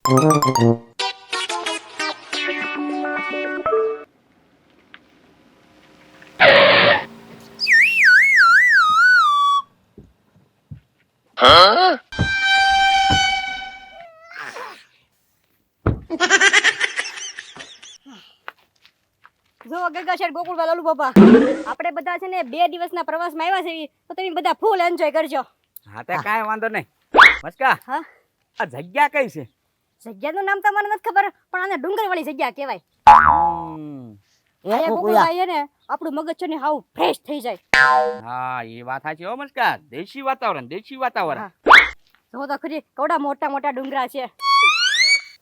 જો ગગા શેઠ ગોકુળભાઈ લાલુ બાપા આપણે બધા છે ને 2 દિવસના પ્રવાસમાં આવ્યા છે તો તમે બધા ફૂલ એન્જોય કરજો. હા તે કાંઈ વાંધો નહીં. મસ્કા હા આ જગ્યા કઈ છે? જગ્યાનું નામ તો મને નથી ખબર પણ આને ડુંગરવાળી જગ્યા કહેવાય. એ ગોકુળભાઈ ને આપણું મગજ છે ને હાવ ફ્રેશ થઈ જાય. હા એ વાત સાચી હો મસ્કા. દેશી વાતાવરણ દેશી વાતાવરણ. જો તો ખરી કેવડા મોટા મોટા ડુંગરા છે.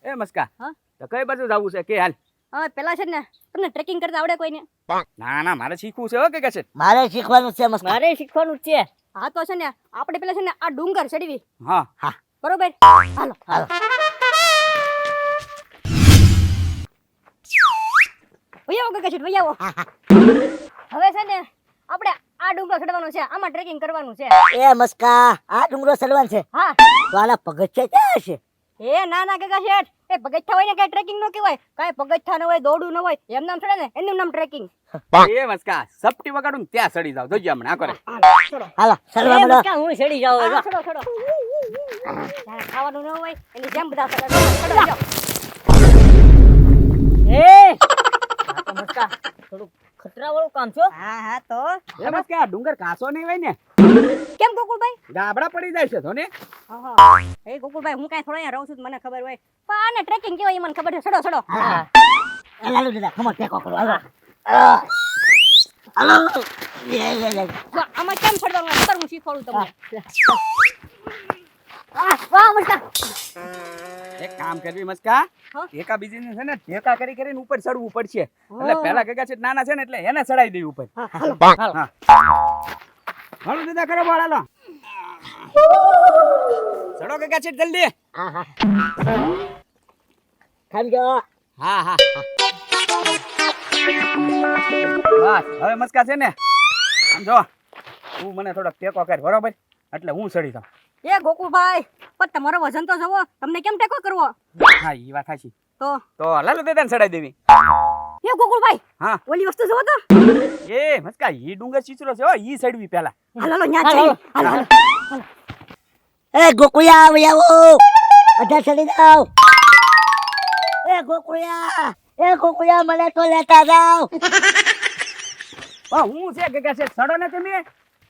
એ મસ્કા હા તો કઈ બાજુ જવું છે કે હાલ? હા પેલા છે ને તમને ટ્રેકિંગ કરતા આવડે કોઈને? ના ના મારે શીખવું છે હો કે છે? મારે શીખવાનું છે મસ્કા. મારે શીખવાનું છે. હા તો છે ને આપણે પેલા છે ને આ ડુંગર ચડવી. હા હા બરોબર હાલો હાલો. વૈયાવો ગગા શેઠ વૈયાવો. હવે છે ને આપણે આ ડુંગર ચડવાનું છે આમાં ટ્રેકિંગ કરવાનું છે. એ મસ્કા આ ડુંગરો ચડવાનું છે. હા તો આલા પગથિયા ક્યાં હશે? એ ના ના ગગા શેઠ એ પગથિયા હોય ને કઈ ટ્રેકિંગ ન કહેવાય. કાંઈ પગથિયા ન હોય દોડું ન હોય એમ નામ ચડે ને એનું નામ ટ્રેકિંગ. એ મસ્કા સપટી વગાડું ત્યાં ચડી જાવ જોજે હમણાં કરે. હાલો ચડવા મળો. હું ચડી જાવ ચડો ચડો. જ્યારે ખાવાનું ન હોય એની જેમ બધા ચડો જાવ. એ આ તો મસ્કા થોડું ખતરા વાળું કામ છો. હા હા તો એ મસ્કા ડુંગર કાસો નહીં હોય ને કેમ ગોકુળભાઈ? ગાબડા પડી જાય છે તો ને. એ ગોકુળભાઈ હું કાંઈ થોડા અહીંયા રહું છું તો મને ખબર હોય પણ આને ટ્રેકિંગ કેવાય એ મને ખબર છે. ચડો ચડો. હા લાલુ દાદા ખમો ટેકો કરો. હાલો હાલો. લે. જો આમાં કેમ ચડવાનું અત્યારે હું શીખવાડું તમને. વાહ મસ્કા. એક કામ કરવી મસ્કા હા? એકા બીજીને છે ને ટેકા કરી કરીને ઉપર ચડવું પડશે. એટલે પહેલા ગગા છે નાના છે ને એટલે એને ચડાઈ દેવી ઉપર. હાલો હાલો દાદા કરો બોલ હાલો. ચડો ગગા છે જલ્દી. હા હા ખાજો. હા હા બસ હવે મસ્કા છે ને આમ જો તું મને થોડોક ટેકો કર બરોબર એટલે હું ચડી જાઉં. એ ગોકુળભાઈ પણ તમારો વજન તો જવો તમને કેમ ટેકો કરવો? હા એ વાત સાચી. તો લાલુ દાદાને ચડાઈ દેવી. એ ગોકુળભાઈ હા ઓલી વસ્તુ જુઓ તો. એ મસ્કા ઈ ડુંગર ચીચરો છે હો ઈ ચડવી પહેલા. હાલો હાલો ન્યા જઈએ. હાલો હાલો. એ ગોકુળિયા આવી આવો. અધા ચડી જાવ. એ ગોકુળિયા મને તો લેતા જાવ. હું છે ગગા છે ચડો ને તમે.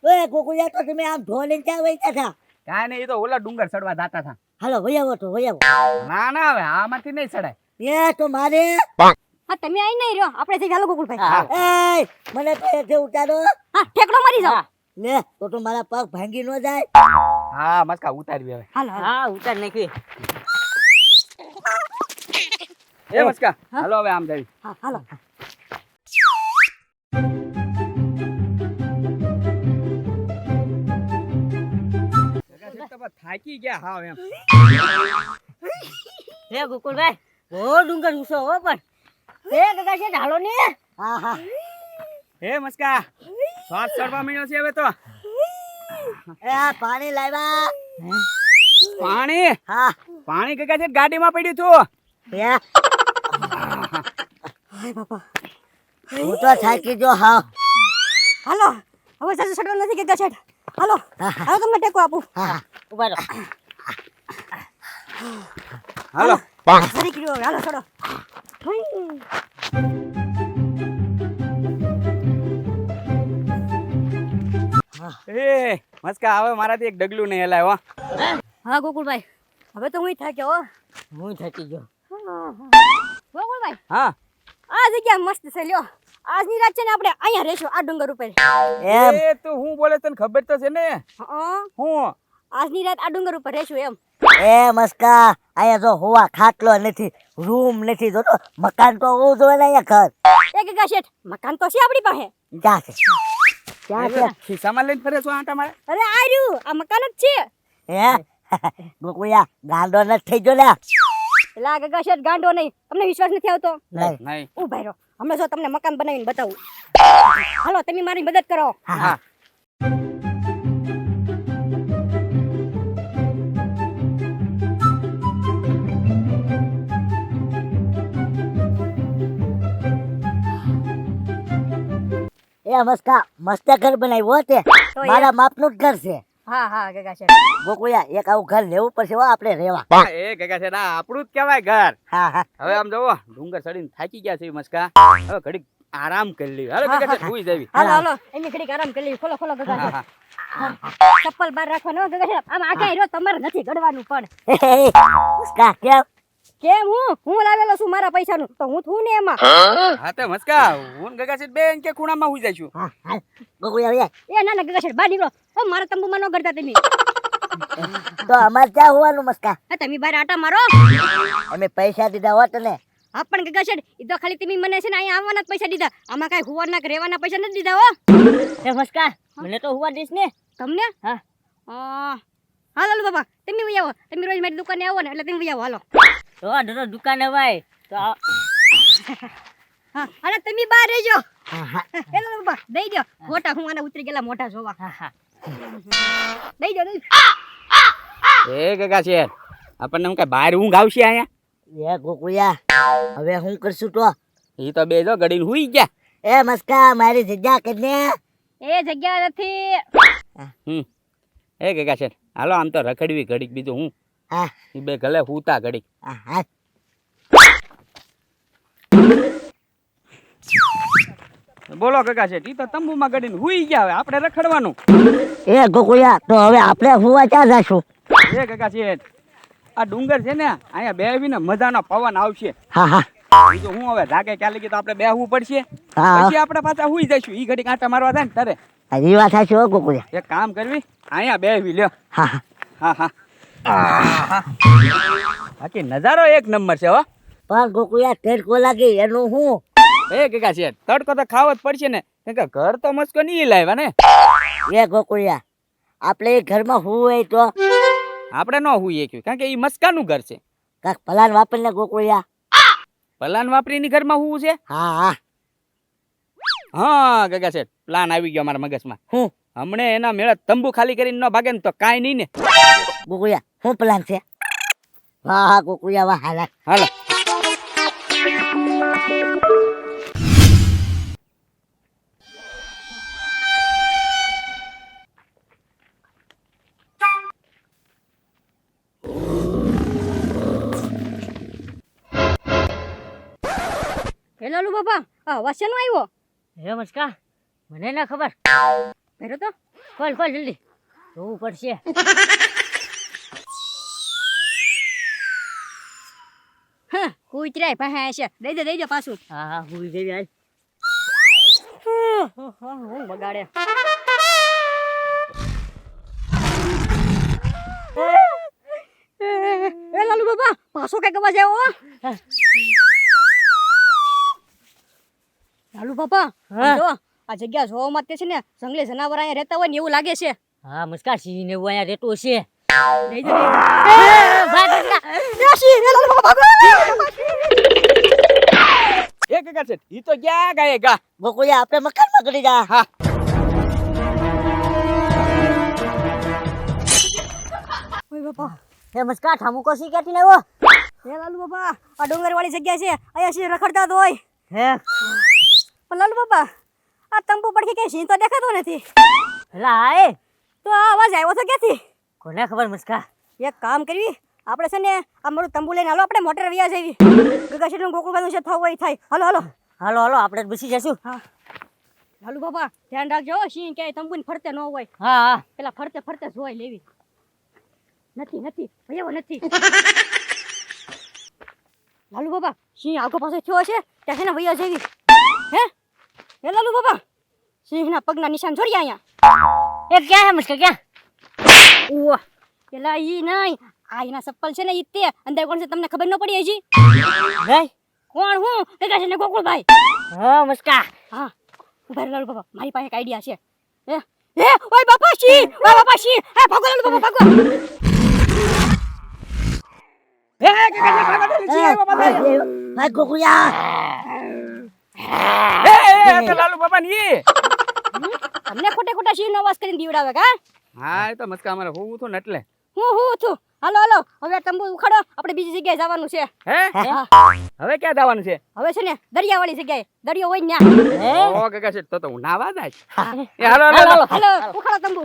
એ ગોકુળિયા તો તમે આમ ઢોલીને ક્યાં વઈ ગયા હતા? કાંઈ નહીં એ તો ઓલા ડુંગર ચડવા જાતા હતા. હાલો વૈયાવો તો વૈયાવો. ના ના હવે આમાંથી નહીં ચડાય. એ તો મારે હા તમે આઈ નહીં રહ્યો આપણે જઈ હાલો ગોકુળભાઈ. એ મને તો એથી ઉતારો. હા ઠેકડો મારી જાવ. લે તો મારા પગ ભાંગી ન જાય. હા મસ્કા ઉતારવી હવે. હાલો હાલો. હા ઉતાર નાખી. એ મસ્કા હાલો હવે આમ જઈ. હા હાલો. થાકી ગયા હાવ એમ. હે ગોકુળભાઈ બહુ ડુંગર ઊંચો હો પણ એ ગગા છે ઢાલો ને. હા હા એ મસ્કા શ્વાસ ચડવા મળ્યો છે હવે તો. એ પાણી લાવ્યા. પાણી હા પાણી ગગા છે ગાડીમાં પડ્યું તું. એ હું તો થાકી જો હા. હાલો હવે સાસુ સડવા નથી કે ગછેટ. હાલો હાલો તમને ટેકો આપું. હા ઉભા રહો. હાલો ફરી કર્યો હવે હાલો ચડો. એ મસ્કા હવે મારાથી એક ડગલું નહીં હલાય હો. હા ગોકુળભાઈ હવે તો હું થાક્યો હો. હું થાકી ગયો. ગોકુળભાઈ હા આ જગ્યા મસ્ત છે લ્યો. આજની રાત છે ને આપણે અહીંયા રહેશું આ ડુંગર ઉપર. એમ એ તું હું બોલે તને ખબર તો છે ને. હું આજની રાત આ ડુંગર ઉપર રહેશું એમ. એ મસ્કા અહીંયા જો હોવા ખાટલો નથી રૂમ નથી જોતો મકાન તો હોવું જોઈએ ને અહીંયા ઘર. એ ગગા શેઠ મકાન તો છે આપણી પાસે. ક્યાં છે ક્યાં છે? ખિસ્સામાં લઈને ફરે છો આંટા મારે. અરે આ રહ્યું આ મકાન જ છે. હે ગોકુળિયા ગાંડો નથી થઈ ગયો લ્યા. પેલા ગગા શેઠ ગાંડો નહીં તમને વિશ્વાસ નથી આવતો. નહીં નહીં ઉભા રહો હમણાં જો તમને મકાન બનાવીને બતાવું. હાલો તમે મારી મદદ કરો. હા એ મસ્કા મસ્ત ઘર બનાવ્યું તે તો મારા માપનું જ ઘર છે હા હા કાકા શેઠ ગોકુળિયા એક આવું ઘર લેવું પડશે હો આપણે રહેવા એ કાકા છે ના આપણું જ કહેવાય ઘર. હા હા હવે આમ જોવો ડુંગર ચડીને થાકી ગયા છે મસ્કા. હવે ઘડીક આરામ કરી લઈએ. હાલો કાકા છે સુઈ જાવી. હાલો હાલો એમની ઘડીક આરામ કરી લઈએ. ખોલો ખોલો કાકા હા શેઠ. હા. ચપ્પલ બહાર રાખવાનો હો કાકા શેઠ. આમ આખા હીરો તમારે નથી ગડવાનું પણ મસ્કા કેમ કેમ હું લાવેલો છું મારા પૈસાનું તો હું છું ને એમાં હા તો મસ્કા હું ને કાકા છે બેન કે ખૂણામાં હુઈ જઈશું. હા હા ગોકુળિયા એ ના ના કાકા શેઠ બહાર નીકળો ઓ મારા તંબુમાં ન કરતા તમે તો અમારે ક્યાં હોવાનું મસ્કા હા તમે બહાર આટા મારો અમે પૈસા દીધા હોત ને હા પણ કાકા શેઠ ઈ તો ખાલી તમે મને છે ને અહીંયા આવવાના જ પૈસા દીધા આમાં કાંઈ હુવાના કે રહેવાના પૈસા નથી દીધા હો એ મસ્કા મને તો હુવા દઈશ ને તમને હા. હા લાલુ બાબા તમે વહી આવો તમે રોજ મારી દુકાને આવો ને એટલે તમે વહી આવો હાલો તો દરરોજ દુકાને ભાઈ તો હા અને તમે બહાર રહેજો હા હા એ લાલુ બાબા દઈ દો મોટા હું આને ઉતરી ગયેલા મોટા જોવા હા હા દઈ દો એ કાકા છે આપણને હું કઈ બહાર ઊંઘ આવશે અહીંયા. એ ગોકુળિયા હવે હું કરશું તો ઈ તો બે જો ગડીને હુઈ ગયા. એ મસ્કા મારી જગ્યા કરીને એ જગ્યા નથી એ કાકા છે હાલો આમ તો રખડવી ઘડીક બીજું હું હા ઈ બે ગલે હુતા ઘડીક. હા હા બોલો કાકા છે ઈ તો તંબુમાં ગડીને હુઈ ગયા. હવે આપણે રખડવાનું. એ ગોકુળિયા તો હવે આપણે હુવા ક્યાં જાશું એ કાકા છે આ ડુંગર છે ને અહીંયા બેહીને મજાનો પવન આવશે. હા હા બીજું હું હવે જાગે ક્યાં લગી તો આપણે બેહવું પડશે. હા પછી આપણે પાછા હુઈ જઈશું. ઈ ઘડીક આંટા મારવા જાય ને તારે હજી વાત સાચી હો ગોકુળિયા એક કામ કરવી અહીંયા બેહવી લ્યો. હા હા હા હા બાકી નજારો એક નંબર છે હો. પણ ગોકુળિયા તડકો લાગે એનું હું એ કાકા છે તડકો તો ખાવો જ પડશે ને કેમ કે ઘર તો મસ્કો નહીં લાવ્યા ને. એ ગોકુળિયા આપણે એ ઘરમાં હું હોય તો આપણે ન હુઈએ ક્યું કારણ કે ઈ મસ્કાનું ઘર છે. કાક પલાન વાપરીને ગોકુળિયા પલાન વાપરીની ઘરમાં હું છે. હા હા હા કાકા છે પ્લાન આવી ગયો મારા મગજમાં. હું હમણે એના મેળે તંબુ ખાલી કરીને ન ભાગે ને તો કાંઈ નહીં ને. ગોકુળિયા શું પ્લાન છે વાહ હા ગોકુળિયા વાહ હાલા હાલો હે લાલુ બાબા આ વાસનો આવ્યો હે મસ્કા મને ના ખબર ભેરો તો ખોલ ખોલ જલ્દી જોવું પડશે હા કૂતરાય પાસે છે દઈ દે પાછું હા હા હુઈ જઈ હાલ હું બગાડે એ લાલુ બાબા પાછો કઈ અવાજ આવ્યો લાલુ બાબા હા. જો આ જગ્યા જોવામાં તે છે ને જંગલી જનાવર અહીંયા રહેતા હોય ને એવું લાગે છે હા મસ્કા સિંહ ને એવું અહીંયા રહેતું હશે દઈ દે ભાગ રાશી એ લાલુ બાબા ભાગો એ કાકા છે ઈ તો ક્યાં ગાય ગા. ગોકુળિયા આપણે મકાનમાં કરી જા હા ઓય બાપા હે મસ્કા ઠામુકો સી ક્યાંથી લાવ્યો એ લાલુ બાબા આ ડુંગર વાળી જગ્યા છે અહીંયા સિંહ રખડતા તો હોય હે પણ લાલુ બાબા આ તંબુ પડખે કે સિંહ તો દેખાતો નથી લા એ તો આ અવાજ આવ્યો તો ક્યાંથી કોને ખબર મસ્કા એક કામ કરવી આપણે છે ને આ મારું તંબુ લઈને હાલો આપણે મોટર વ્યા જવી ગગાશીનું ગોકુળબાનું છે થવું હોય થાય હાલો હાલો હાલો હાલો આપણે બેસી જશું હા લાલુ બાબા ધ્યાન રાખજો હો, સિંહ ક્યાંય તંબુને ફરતે ન હોય હા હા પેલા ફરતે ફરતે જોઈ લેવી નથી ભૈયાઓ નથી લાલુ બાબા સિંહ આગો પાછો થયો છે ત્યાં છે ને ભૈયા જેવી હે લાલુ બાબા સિંહના પગના નિશાન જોડ્યા અહીંયા એ ક્યાં હે મસ્કા ક્યાં ઓહ પેલા ઈ નહીં આ એના ચપ્પલ છે ને ઈ તે અંદર કોણ છે તમને ખબર ન પડી હજી નહીં કોણ હું ભેગા છે ને ગોકુળભાઈ હા મસ્કા હા ઉભા રહો લાલુ બાબા મારી પાસે એક આઈડિયા છે ઓય બાપા સિંહ હે ભાગો લાલુ બાબા ભાગો એ કાકા છે ભાગો જલ્દી, સિંહ આવ્યો પાછો. ભાઈ ગોકુળિયા એ તો લાલુ બાબા ની તમને ખોટે ખોટા સિંહનો અવાજ કરીને દીવડાવે કા હા એ તો મસ્કા અમારે હોવું હતું ને એટલે હું છું. હાલો હાલો હવે તંબુ ઉખાડો, આપણે બીજી જગ્યાએ જવાનું છે. હે હવે ક્યાં જવાનું છે? હવે છે ને દરિયાવાળી જગ્યાએ, દરિયો હોય ને ન્યા. ઓ કાકા છે તો હું નાવા જાય. એ હાલો હાલો હાલો ઉખાડો તંબુ.